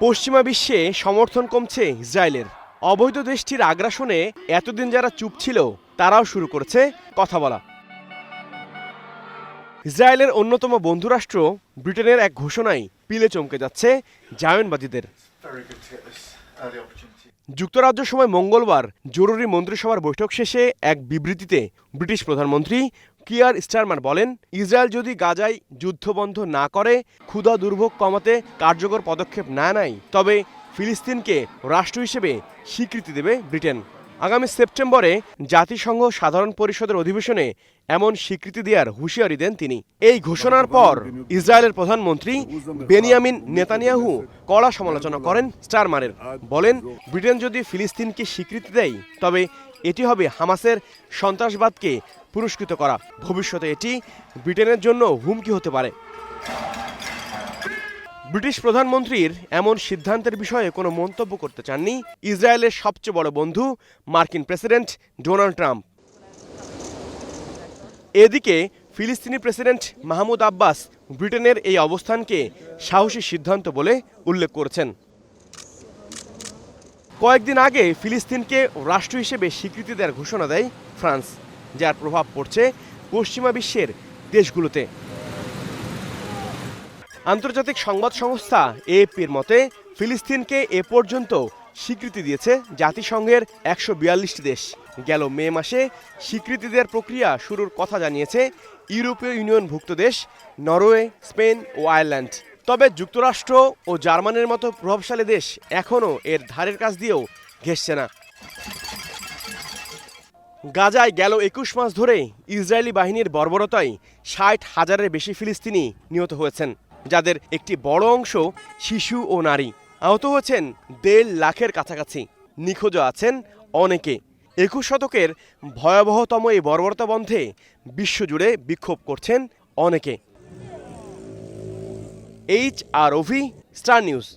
পশ্চিমা বিশ্বে সমর্থন কমছে ইসরায়েলের। অবৈধ দেশটির আগ্রাসনে এতদিন যারা চুপ ছিল তারাও শুরু করেছে কথা বলা। ইসরায়েলের অন্যতম বন্ধুরাষ্ট্র ব্রিটেনের এক ঘোষণায় পিলে চমকে যাচ্ছে জায়নবাদীদের। যুক্তরাজ্য সময় মঙ্গলবার জরুরি মন্ত্রিসভার বৈঠক শেষে এক বিবৃতিতে ব্রিটিশ প্রধানমন্ত্রী কিয়ার স্টারমার বলেন, ইসরায়েল যদি গাজায় যুদ্ধবন্ধ না করে, ক্ষুধা দুর্ভোগ কমাতে কার্যকর পদক্ষেপ না নেয়, তবে ফিলিস্তিনকে রাষ্ট্র হিসেবে স্বীকৃতি দেবে ব্রিটেন। আগামী সেপ্টেম্বরে জাতিসংঘ সাধারণ পরিষদের অধিবেশনে এমন স্বীকৃতি দেওয়ার হুঁশিয়ারি দেন তিনি। এই ঘোষণার পর ইসরায়েলের প্রধানমন্ত্রী বেনিয়ামিন নেতানিয়াহু কড়া সমালোচনা করেন স্টারমারের। বলেন, ব্রিটেন যদি ফিলিস্তিনকে স্বীকৃতি দেয় তবে এটি হবে হামাসের সন্ত্রাসবাদকে পুরস্কৃত করা। ভবিষ্যতে এটি ব্রিটেনের জন্য হুমকি হতে পারে। ব্রিটিশ প্রধানমন্ত্রীর এমন সিদ্ধান্তের বিষয়ে কোনো মন্তব্য করতে চাননি ইসরায়েলের সবচেয়ে বড় বন্ধু মার্কিন প্রেসিডেন্ট ডোনাল্ড ট্রাম্প। এদিকে ফিলিস্তিনি প্রেসিডেন্ট মাহমুদ আব্বাস ব্রিটেনের এই অবস্থানকে সাহসী সিদ্ধান্ত বলে উল্লেখ করেছেন। কয়েকদিন আগে ফিলিস্তিনকে রাষ্ট্র হিসেবে স্বীকৃতি দেওয়ার ঘোষণা দেয় ফ্রান্স, যার প্রভাব পড়ছে পশ্চিমা বিশ্বের দেশগুলোতে। আন্তর্জাতিক সংবাদ সংস্থা এএফপির মতে, ফিলিস্তিনকে এ পর্যন্ত স্বীকৃতি দিয়েছে জাতিসংঘের ১৪২টি দেশ। গেল মে মাসে স্বীকৃতি দেওয়ার প্রক্রিয়া শুরুর কথা জানিয়েছে ইউরোপীয় ইউনিয়নভুক্ত দেশ নরওয়ে, স্পেন ও আয়ারল্যান্ড। তবে যুক্তরাষ্ট্র ও জার্মানির মতো প্রভাবশালী দেশ এখনও এর ধারের কাছ দিয়েও ঘেঁষছে না। গাজায় গেল ২১ মাস ধরে ইসরায়েলি বাহিনীর বর্বরতায় ৬০,০০০-এর বেশি ফিলিস্তিনি নিহত হয়েছেন, যাদের একটি বড় অংশ শিশু ও নারী। আহত হয়েছেন ১.৫ লাখের কাছাকাছি, নিখোঁজ আছেন অনেকে। ২১ শতকের ভয়াবহতম এই বর্বরতা বন্ধে বিশ্বজুড়ে বিক্ষোভ করছেন অনেকে। এইচআরওভি, স্টার নিউজ।